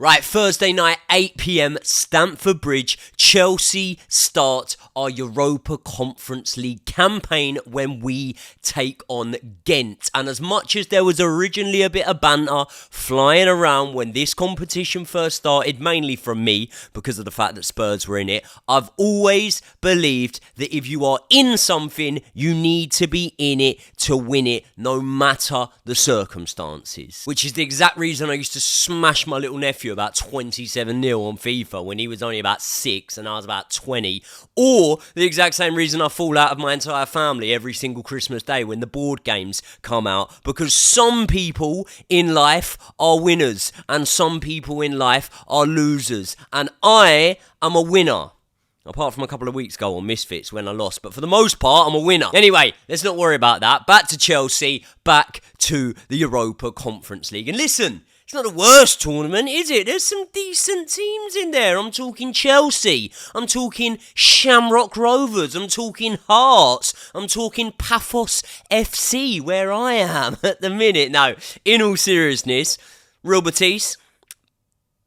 Right, Thursday night, 8 p.m, Stamford Bridge, Chelsea start our Europa Conference League campaign when we take on Ghent. And as much as there was originally a bit of banter flying around when this competition first started, mainly from me, because of the fact that Spurs were in it, I've always believed that if you are in something, you need to be in it to win it, no matter the circumstances. Which is the exact reason I used to smash my little nephew about 27-0 on FIFA when he was only about 6 and I was about 20, or the exact same reason I fall out of my entire family every single Christmas day when the board games come out, because some people in life are winners and some people in life are losers, and I am a winner. Apart from a couple of weeks ago on Misfits when I lost. But for the most part, I'm a winner. Anyway, let's not worry about that. Back to Chelsea. Back to the Europa Conference League. And listen, it's not the worst tournament, is it? There's some decent teams in there. I'm talking Chelsea. I'm talking Shamrock Rovers. I'm talking Hearts. I'm talking Paphos FC, where I am at the minute. No, in all seriousness, Real Betis,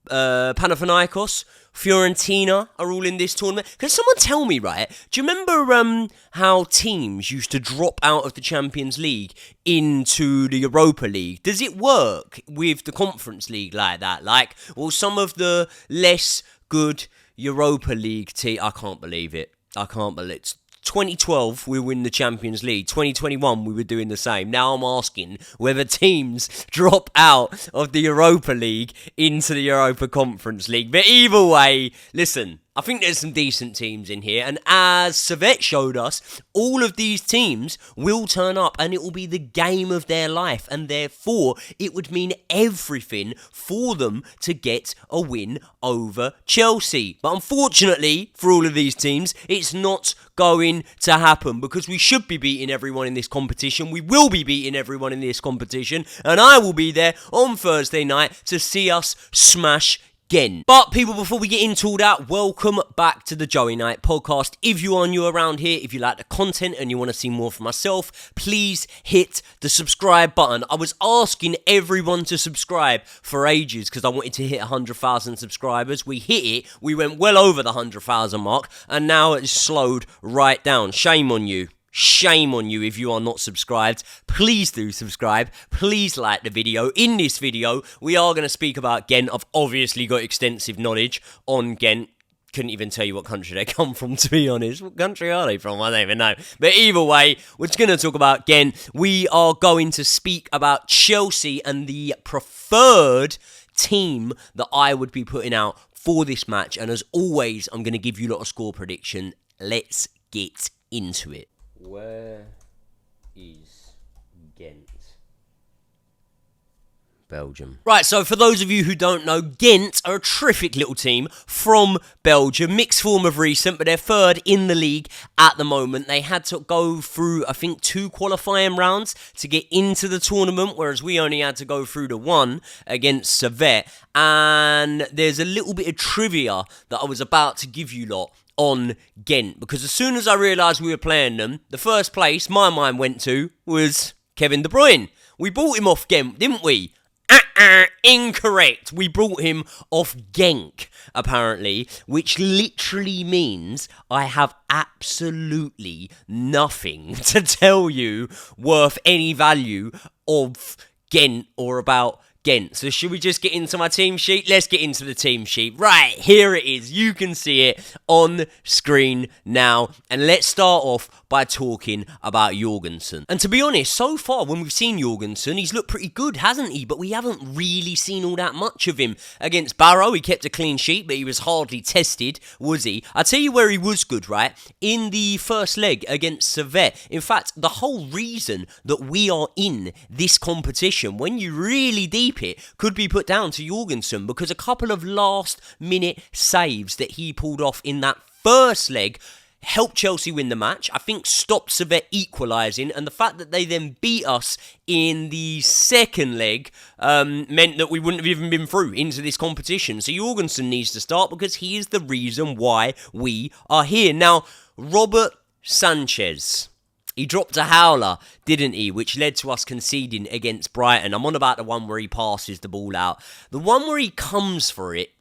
Panathinaikos, Fiorentina are all in this tournament. Can someone tell me, right? Do you remember how teams used to drop out of the Champions League into the Europa League? Does it work with the Conference League like that? Like, well, some of the less good Europa League teams... I can't believe it. 2012, we win the Champions League. 2021, we were doing the same. Now I'm asking whether teams drop out of the Europa League into the Europa Conference League. But either way, listen, I think there's some decent teams in here. And as Servette showed us, all of these teams will turn up and it will be the game of their life. And therefore, it would mean everything for them to get a win over Chelsea. But unfortunately, for all of these teams, it's not going to happen, because we should be beating everyone in this competition. We will be beating everyone in this competition. And I will be there on Thursday night to see us smash Ghent. But people, before we get into all that, welcome back to the Joey Knight podcast. If you are new around here, if you like the content and you want to see more from myself, please hit the subscribe button. I was asking everyone to subscribe for ages because I wanted to hit 100,000 subscribers. We hit it, we went well over the 100,000 mark, and now it's slowed right down. Shame on you. Shame on you if you are not subscribed. Please do subscribe. Please like the video. In this video, we are going to speak about Ghent. I've obviously got extensive knowledge on Ghent. Couldn't even tell you what country they come from, to be honest. What country are they from? I don't even know. But either way, we're just going to talk about Ghent. We are going to speak about Chelsea and the preferred team that I would be putting out for this match. And as always, I'm going to give you a lot of score prediction. Let's get into it. Where is Ghent? Belgium. Right, so for those of you who don't know, Ghent are a terrific little team from Belgium. Mixed form of recent, but they're third in the league at the moment. They had to go through, I think, 2 qualifying rounds to get into the tournament, whereas we only had to go through the 1 against Servette. And there's a little bit of trivia that I was about to give you lot on Ghent, because as soon as I realised we were playing them, the first place my mind went to was Kevin De Bruyne. We bought him off Ghent, didn't we? Incorrect. We brought him off Genk, apparently, which literally means I have absolutely nothing to tell you worth any value of Ghent or about Ghent. So should we just get into my team sheet? Let's get into the team sheet. Right, here it is. You can see it on screen now. And let's start off by talking about Jorgensen. And to be honest, so far when we've seen Jorgensen, he's looked pretty good, hasn't he? But we haven't really seen all that much of him. Against Barrow, he kept a clean sheet, but he was hardly tested, was he? I'll tell you where he was good, right? In the first leg against Servette. In fact, the whole reason that we are in this competition, when you really deep it, could be put down to Jorgensen, because a couple of last-minute saves that he pulled off in that first leg helped Chelsea win the match. I think stopped Servette equalising, and the fact that they then beat us in the second leg meant that we wouldn't have even been through into this competition. So Jorgensen needs to start, because he is the reason why we are here. Now, Robert Sanchez He dropped a howler, didn't he? Which led to us conceding against Brighton. I'm on about the one where he passes the ball out. The one where he comes for it,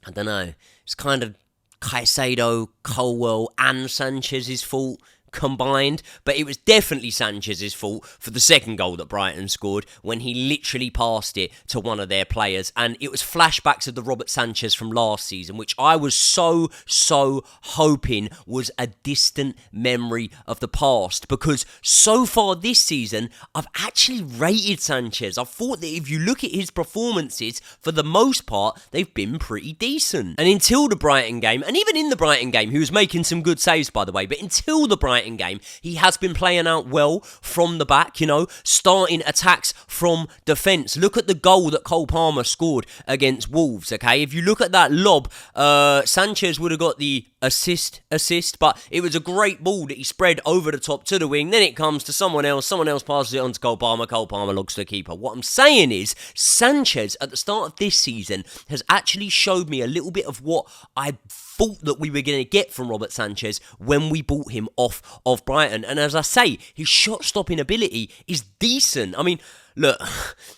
I don't know. It's kind of Caicedo, Colwell and Sanchez's fault combined, but it was definitely Sanchez's fault for the second goal that Brighton scored when he literally passed it to one of their players, and it was flashbacks of the Robert Sanchez from last season, which I was so hoping was a distant memory of the past, because so far this season I've actually rated Sanchez. I've thought that if you look at his performances, for the most part they've been pretty decent, and until the Brighton game, and even in the Brighton game he was making some good saves by the way, but until the Brighton game, he has been playing out well from the back, starting attacks from defence. Look at the goal that Cole Palmer scored against Wolves, okay? If you look at that lob, Sanchez would have got the assist, but it was a great ball that he spread over the top to the wing, then it comes to someone else passes it on to Cole Palmer looks to the keeper. What I'm saying is, Sanchez at the start of this season has actually showed me a little bit of what I thought that we were going to get from Robert Sanchez when we bought him off of Brighton. And as I say, his shot-stopping ability is decent. I mean, look,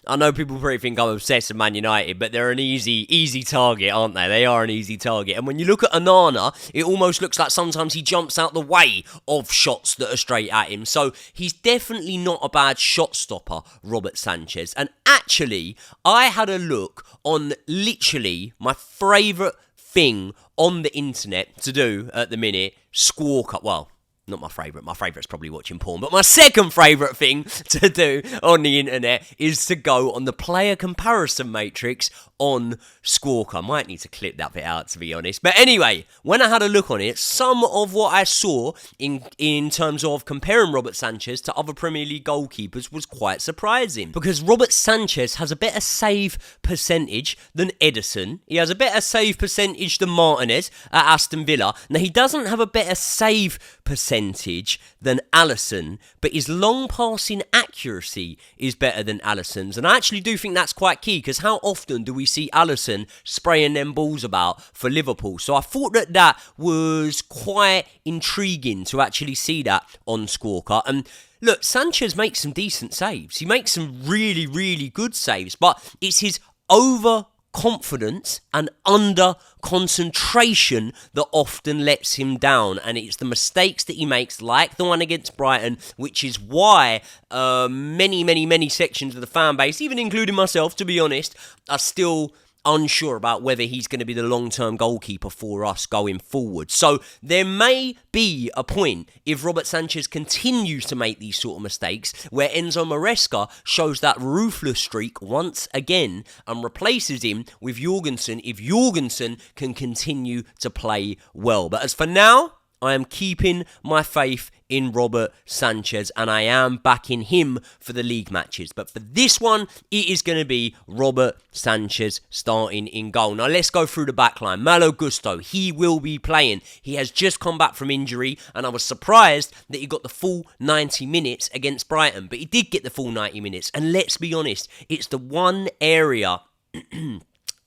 I know people probably think I'm obsessed with Man United, but they're an easy target, aren't they? They are an easy target. And when you look at Onana, it almost looks like sometimes he jumps out the way of shots that are straight at him. So he's definitely not a bad shot stopper, Robert Sanchez. And actually, I had a look on literally my favourite thing on the internet to do at the minute, Squawk. Well, not my favourite. My favourite's probably watching porn. But my second favourite thing to do on the internet is to go on the player comparison matrix on Squawk. I might need to clip that bit out, to be honest. But anyway, when I had a look on it, some of what I saw in terms of comparing Robert Sanchez to other Premier League goalkeepers was quite surprising. Because Robert Sanchez has a better save percentage than Ederson. He has a better save percentage than Martinez at Aston Villa. Now, he doesn't have a better save percentage than Alisson, but his long passing accuracy is better than Alisson's, and I actually do think that's quite key, because how often do we see Alisson spraying them balls about for Liverpool? So I thought that was quite intriguing to actually see that on Squawker. And look, Sanchez makes some decent saves. He makes some really good saves, but it's his overconfidence and under concentration that often lets him down, and it's the mistakes that he makes, like the one against Brighton, which is why many sections of the fan base, even including myself, to be honest, are still unsure about whether he's going to be the long-term goalkeeper for us going forward. So there may be a point, if Robert Sanchez continues to make these sort of mistakes, where Enzo Maresca shows that ruthless streak once again and replaces him with Jorgensen, if Jorgensen can continue to play well. But as for now, I am keeping my faith in Robert Sanchez, and I am backing him for the league matches. But for this one, it is going to be Robert Sanchez starting in goal. Now, let's go through the back line. Malo Gusto, he will be playing. He has just come back from injury, and I was surprised that he got the full 90 minutes against Brighton. But he did get the full 90 minutes, and let's be honest, it's the one area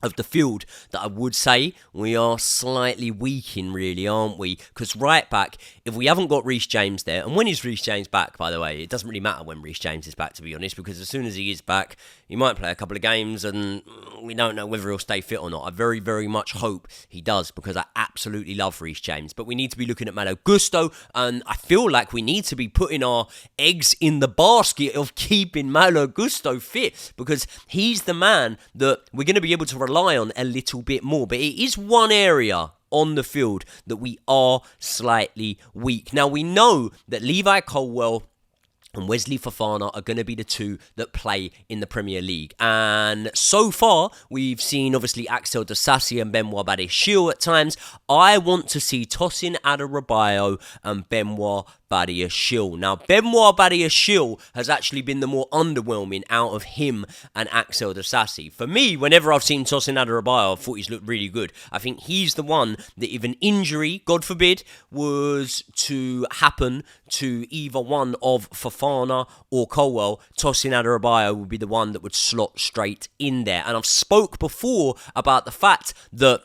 of the field that I would say we are slightly weak in, really, aren't we? Because right back, if we haven't got Reece James there, and when is Reece James back, by the way? It doesn't really matter when Reece James is back, to be honest, because as soon as he is back, he might play a couple of games, and we don't know whether he'll stay fit or not. I very much hope he does, because I absolutely love Reece James. But we need to be looking at Malo Gusto, and I feel like we need to be putting our eggs in the basket of keeping Malo Gusto fit, because he's the man that we're going to be able to rely on a little bit more. But it is one area on the field that we are slightly weak. Now, we know that Levi Colwell and Wesley Fofana are going to be the two that play in the Premier League. And so far, we've seen, obviously, Axel Disasi and Benoit Badiashile at times. I want to see Tosin Adarabioyo and Benoit Badiashile. Now, Benoit Badiashile has actually been the more underwhelming out of him and Axel Disasi. For me, whenever I've seen Tosin Adarabioyo, I thought he's looked really good. I think he's the one that, if an injury, God forbid, was to happen to either one of Fofana or Colwell, Tosin Adarabioyo would be the one that would slot straight in there. And I've spoke before about the fact that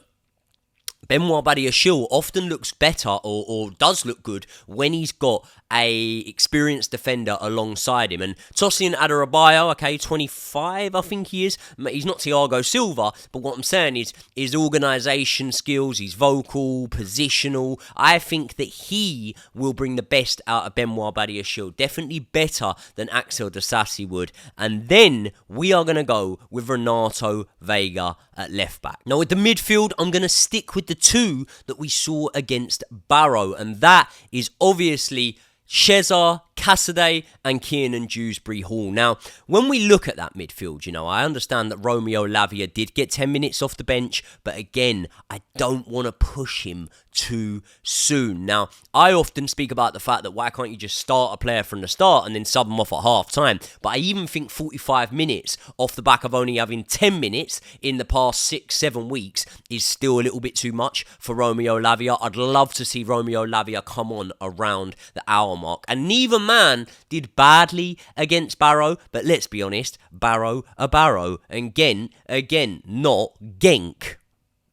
Benoit Badiashile often looks better or does look good when he's got a experienced defender alongside him. And Tosin Adarabioyo, okay, 25, I think he is. He's not Thiago Silva, but what I'm saying is his organisation skills, he's vocal, positional. I think that he will bring the best out of Benoit Badiashile. Definitely better than Axel Disasi would. And then we are going to go with Renato Vega at left back. Now with the midfield, I'm going to stick with the two that we saw against Barrow, and that is obviously Shezza, Cassidy and Kiernan Dewsbury-Hall. Now, when we look at that midfield, I understand that Romeo Lavia did get 10 minutes off the bench, but again, I don't want to push him too soon. Now, I often speak about the fact that why can't you just start a player from the start and then sub them off at half time? But I even think 45 minutes off the back of only having 10 minutes in the past 6-7 weeks is still a little bit too much for Romeo Lavia. I'd love to see Romeo Lavia come on around the hour mark. And neither man did badly against Barrow, but let's be honest, Barrow are Barrow, and Gent, again, not Genk,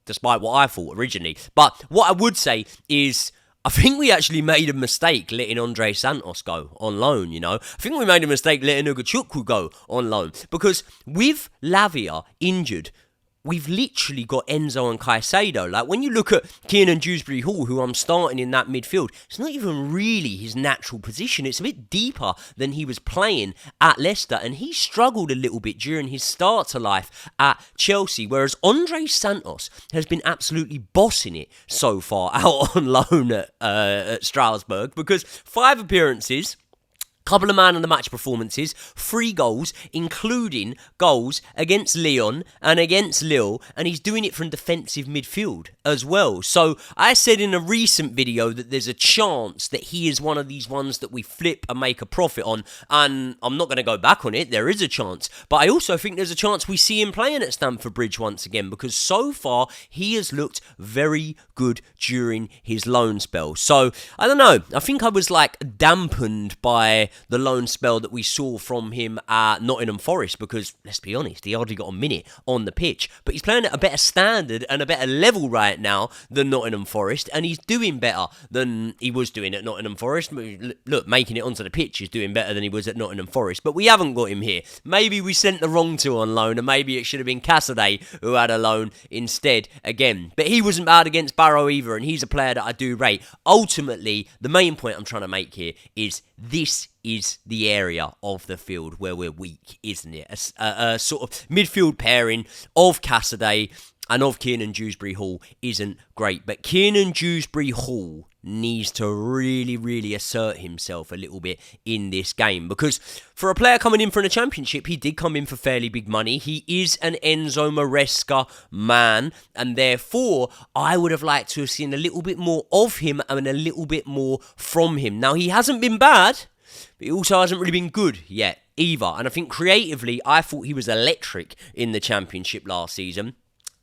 despite what I thought originally. But what I would say is, I think we actually made a mistake letting Andre Santos go on loan, I think we made a mistake letting Ugachukwu go on loan, because with Lavia injured, we've literally got Enzo and Caicedo. Like, when you look at Kiernan Dewsbury-Hall, who I'm starting in that midfield, it's not even really his natural position. It's a bit deeper than he was playing at Leicester, and he struggled a little bit during his start to life at Chelsea, whereas Andre Santos has been absolutely bossing it so far out on loan at Strasbourg, because 5 appearances, couple of man of the match performances, 3 goals, including goals against Lyon and against Lille, and he's doing it from defensive midfield as well. So I said in a recent video that there's a chance that he is one of these ones that we flip and make a profit on, and I'm not going to go back on it. There is a chance, but I also think there's a chance we see him playing at Stamford Bridge once again, because so far he has looked very good during his loan spell. So I don't know, I think I was dampened by the loan spell that we saw from him at Nottingham Forest, because, let's be honest, he hardly got a minute on the pitch, but he's playing at a better standard and a better level right now than Nottingham Forest, and he's doing better than he was doing at Nottingham Forest. Look, making it onto the pitch is doing better than he was at Nottingham Forest, but we haven't got him here. Maybe we sent the wrong 2 on loan, and maybe it should have been Cassidy who had a loan instead again, but he wasn't bad against Barrow either, and he's a player that I do rate. Ultimately, the main point I'm trying to make here is this is the area of the field where we're weak, isn't it? A sort of midfield pairing of Cassidy and of Kiernan Dewsbury-Hall isn't great, but Kiernan Dewsbury-Hall needs to really, really assert himself a little bit in this game, because for a player coming in from the Championship, he did come in for fairly big money. He is an Enzo Maresca man, and therefore I would have liked to have seen a little bit more of him and a little bit more from him. Now, he hasn't been bad, but he also hasn't really been good yet either, and I think creatively I thought he was electric in the Championship last season.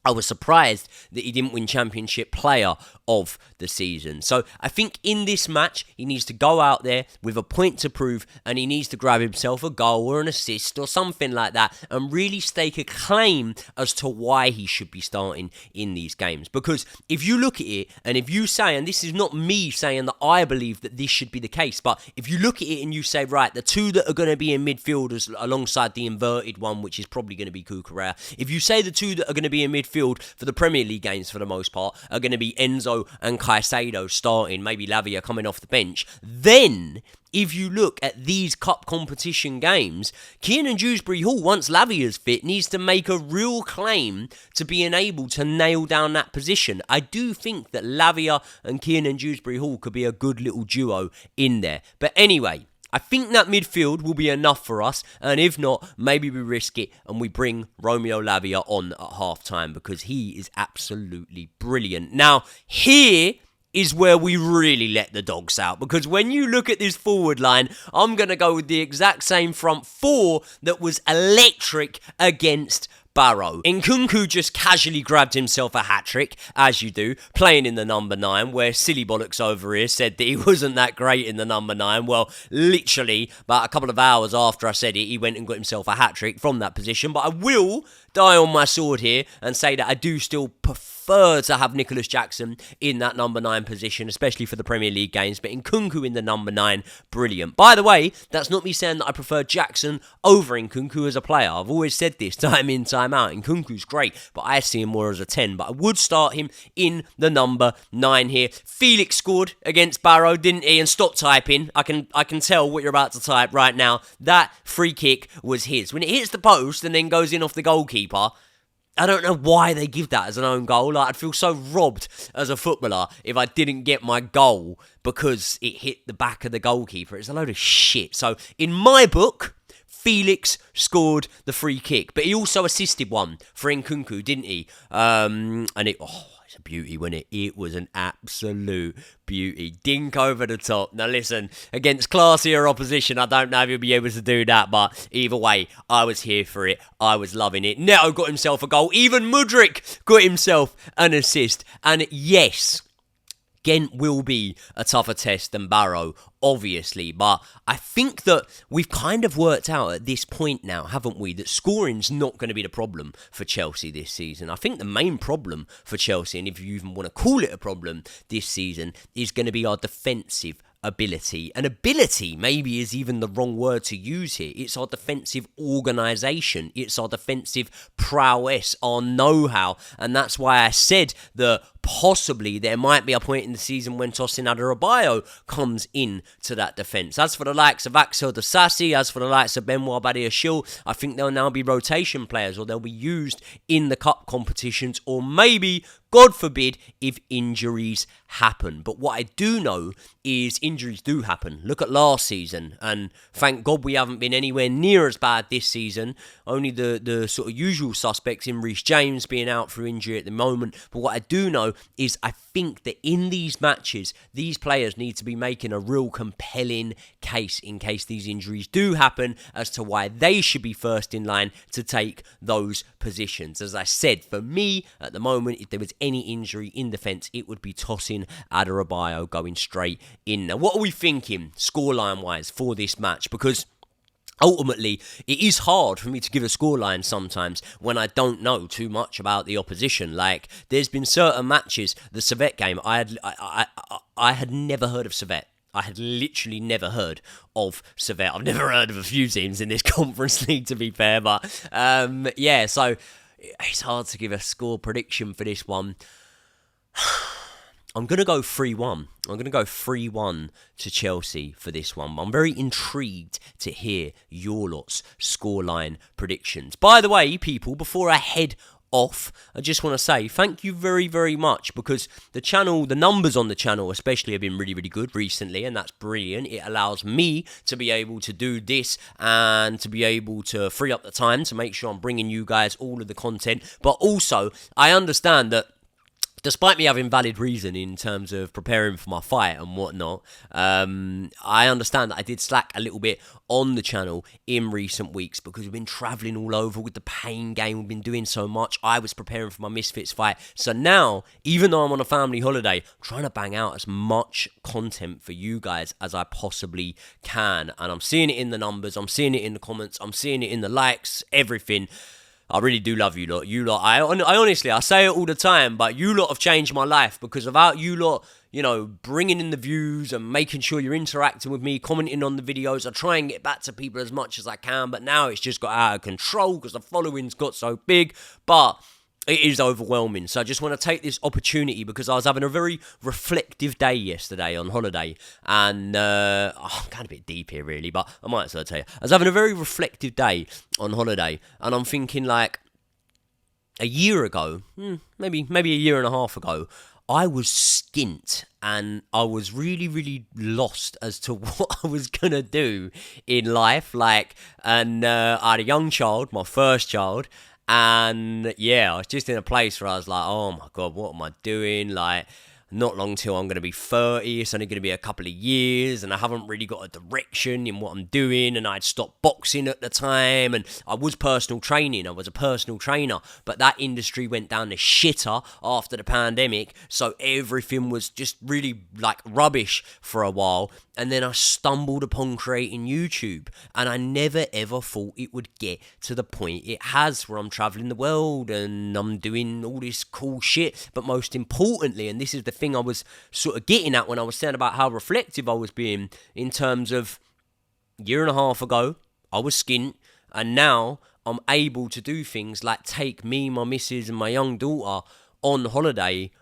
I was surprised that he didn't win Championship Player of the Season. So I think in this match, he needs to go out there with a point to prove, and he needs to grab himself a goal or an assist or something like that and really stake a claim as to why he should be starting in these games. Because if you look at it, and if you say, and this is not me saying that I believe that this should be the case, but if you look at it and you say, right, the 2 that are going to be in midfielders alongside the inverted one, which is probably going to be Cucurella, if you say the 2 that are going to be in midfield for the Premier League games for the most part are going to be Enzo and Caicedo starting, maybe Lavia coming off the bench, then if you look at these cup competition games, Kiernan Dewsbury-Hall, once Lavia's fit, needs to make a real claim to being able to nail down that position. I do think that Lavia and Kiernan Dewsbury-Hall could be a good little duo in there. But anyway, I think that midfield will be enough for us, and if not, maybe we risk it and we bring Romeo Lavia on at half-time, because he is absolutely brilliant. Now, here is where we really let the dogs out, because when you look at this forward line, I'm going to go with the exact same front 4 that was electric against Barrow. Nkunku just casually grabbed himself a hat-trick, as you do, playing in the number 9, where silly bollocks over here said that he wasn't that great in the number 9. Well, literally, about a couple of hours after I said it, he went and got himself a hat-trick from that position. But I will die on my sword here and say that I do still prefer to have Nicholas Jackson in that number 9 position, especially for the Premier League games. But Nkunku in the number 9, brilliant. By the way, that's not me saying that I prefer Jackson over Nkunku as a player. I've always said this time in, time out. Nkunku's great, but I see him more as a 10. But I would start him in the number 9 here. Felix scored against Barrow, didn't he? And stop typing. I can tell what you're about to type right now. That free kick was his. When it hits the post and then goes in off the goalkeeper, I don't know why they give that as an own goal. Like, I'd feel so robbed as a footballer if I didn't get my goal because it hit the back of the goalkeeper. It's a load of shit. So, in my book, Felix scored the free kick, but he also assisted one for Nkunku, didn't he? It's a beauty, wasn't it? It was an absolute beauty. Dink over the top. Now listen, against classier opposition, I don't know if he'll be able to do that, but either way, I was here for it. I was loving it. Neto got himself a goal. Even Mudryk got himself an assist. And yes, Ghent will be a tougher test than Barrow, obviously, but I think that we've kind of worked out at this point now, haven't we, that scoring's not going to be the problem for Chelsea this season. I think the main problem for Chelsea, and if you even want to call it a problem this season, is going to be our defensive ability. And ability maybe is even the wrong word to use here. It's our defensive organisation. It's our defensive prowess, our know-how. And that's why I said that possibly there might be a point in the season when Tosin Adarabioyo comes in to that defence. As for the likes of Axel Disasi, as for the likes of Benoit Badiashile, I think they'll now be rotation players, or they'll be used in the cup competitions, or maybe, God forbid, if injuries happen. But what I do know is injuries do happen. Look at last season, and thank God we haven't been anywhere near as bad this season. Only the sort of usual suspects in Reece James being out through injury at the moment. But what I do know is I think that in these matches, these players need to be making a real compelling case in case these injuries do happen as to why they should be first in line to take those positions. As I said, for me, at the moment, if there was any injury in defence, it would be Tosin Adarabioyo going straight in. Now, what are we thinking, scoreline-wise, for this match? Because ultimately, it is hard for me to give a scoreline sometimes when I don't know too much about the opposition. Like, there's been certain matches, the Servette game, I had never heard of Servette. I had literally never heard of Servette. I've never heard of a few teams in this Conference League, to be fair. But, so it's hard to give a score prediction for this one. I'm going to go 3-1. I'm going to go 3-1 to Chelsea for this one. I'm very intrigued to hear your lot's scoreline predictions. By the way, people, before I head off, I just want to say thank you very, very much, because the numbers on the channel especially have been really, really good recently, and that's brilliant. It allows me to be able to do this and to be able to free up the time to make sure I'm bringing you guys all of the content. But also, I understand that despite me having valid reason in terms of preparing for my fight and whatnot, I understand that I did slack a little bit on the channel in recent weeks because we've been travelling all over with the pain game. We've been doing so much. I was preparing for my Misfits fight. So now, even though I'm on a family holiday, I'm trying to bang out as much content for you guys as I possibly can. And I'm seeing it in the numbers. I'm seeing it in the comments. I'm seeing it in the likes, everything. I really do love you lot. You lot, I honestly, I say it all the time, but you lot have changed my life, because without you lot, bringing in the views and making sure you're interacting with me, commenting on the videos, I try and get back to people as much as I can, but now it's just got out of control because the following's got so big, but it is overwhelming. So I just want to take this opportunity, because I was having a very reflective day yesterday on holiday. And I'm kind of a bit deep here, really, but I might as well tell you. I was having a very reflective day on holiday. And I'm thinking, like, a year ago, maybe a year and a half ago, I was skint and I was really, really lost as to what I was going to do in life. Like, and I had a young child, my first child. And yeah, I was just in a place where I was like, oh my God, what am I doing? Like, not long till I'm going to be 30. It's only going to be a couple of years, and I haven't really got a direction in what I'm doing. And I'd stopped boxing at the time, and I was personal training. I was a personal trainer, but that industry went down the shitter after the pandemic. So everything was just really like rubbish for a while. And then I stumbled upon creating YouTube, and I never ever thought it would get to the point it has, where I'm traveling the world and I'm doing all this cool shit. But most importantly, and this is the thing I was sort of getting at when I was saying about how reflective I was being, in terms of a year and a half ago, I was skint, and now I'm able to do things like take me, my missus, and my young daughter on holiday.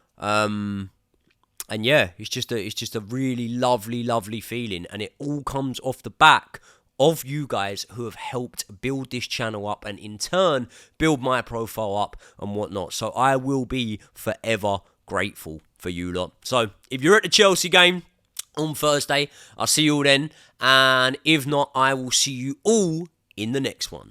And yeah, it's just a really lovely feeling, and it all comes off the back of you guys who have helped build this channel up, and in turn build my profile up and whatnot. So I will be forever grateful for you lot. So if you're at the Chelsea game on Thursday, I'll see you all then, and if not, I will see you all in the next one.